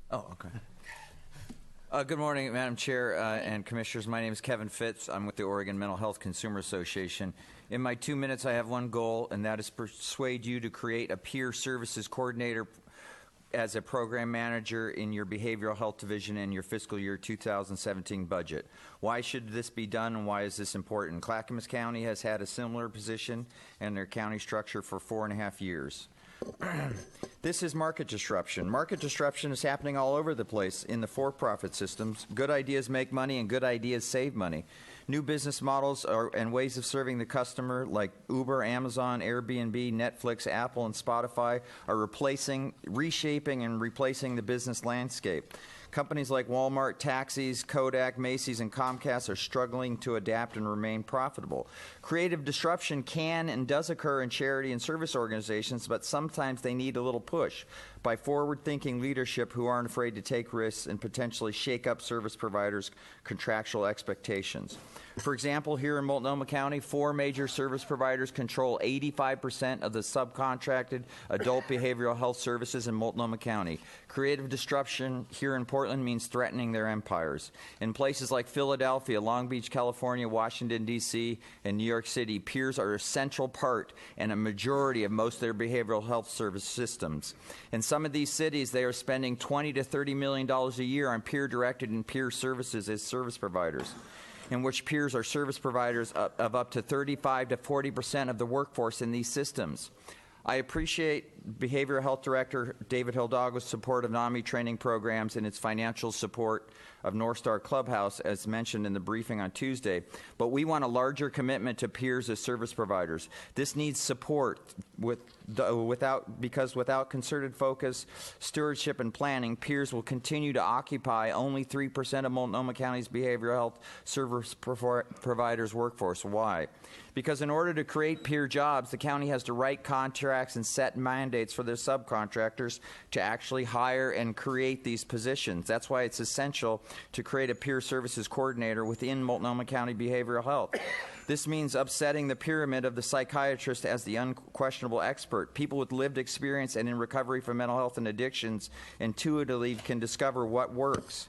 Oh, okay. Good morning, Madam Chair and Commissioners. My name is Kevin Fitz. I'm with the Oregon Mental Health Consumer Association. In my 2 minutes, I have one goal, and that is persuade you to create a peer services coordinator as a program manager in your behavioral health division in your fiscal year 2017 budget. Why should this be done, and why is this important? Clackamas County has had a similar position in their county structure for 4.5 years. This is market disruption. Market disruption is happening all over the place in the for-profit systems. Good ideas make money and good ideas save money. New business models and ways of serving the customer like Uber, Amazon, Airbnb, Netflix, Apple, and Spotify are reshaping and replacing the business landscape. Companies like Walmart, taxis, Kodak, Macy's, and Comcast are struggling to adapt and remain profitable. Creative disruption can and does occur in charity and service organizations, but sometimes they need a little push by forward-thinking leadership who aren't afraid to take risks and potentially shake up service providers' contractual expectations. For example, here in Multnomah County, 4 major service providers control 85% of the subcontracted adult behavioral health services in Multnomah County. Creative disruption here in Portland means threatening their empires. In places like Philadelphia, Long Beach, California, Washington, D.C., and New York City, peers are a central part and a majority of most of their behavioral health service systems. In some of these cities, they are spending $20 to $30 million a year on peer-directed and peer services as service providers, in which peers are service providers of up to 35 to 40% of the workforce in these systems. I appreciate Behavioral Health Director David Hildaga's support of NAMI training programs and its financial support of North Star Clubhouse, as mentioned in the briefing on Tuesday, but we want a larger commitment to peers as service providers. This needs support because without concerted focus, stewardship, and planning, peers will continue to occupy only 3% of Multnomah County's behavioral health service providers' workforce. Why? Because in order to create peer jobs, the county has to write contracts and set mandates for their subcontractors to actually hire and create these positions. That's why it's essential to create a peer services coordinator within Multnomah County Behavioral Health. This means upsetting the pyramid of the psychiatrist as the unquestionable expert. People with lived experience and in recovery from mental health and addictions intuitively can discover what works.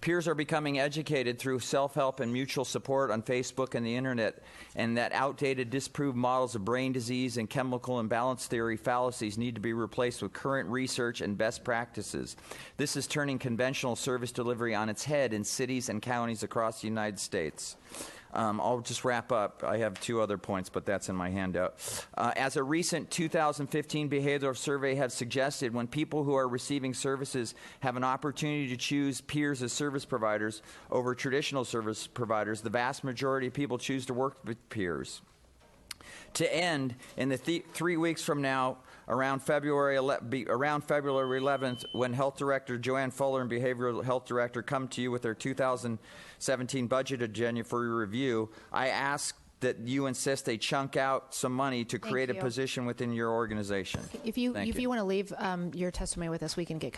Peers are becoming educated through self-help and mutual support on Facebook and the internet, and that outdated, disproved models of brain disease and chemical imbalance theory fallacies need to be replaced with current research and best practices. This is turning conventional service delivery on its head in cities and counties across the United States. I'll just wrap up. I have 2 other points, but that's in my handout. As a recent 2015 behavioral survey has suggested, when people who are receiving services have an opportunity to choose peers as service providers over traditional service providers, the vast majority of people choose to work with peers. To end, in the 3 weeks from now, around February 11th, when Health Director Joanne Fuller and Behavioral Health Director come to you with their 2017 budget agenda for your review, I ask that you insist they chunk out some money to create a position within your organization. If you want to leave your testimony with us, we can get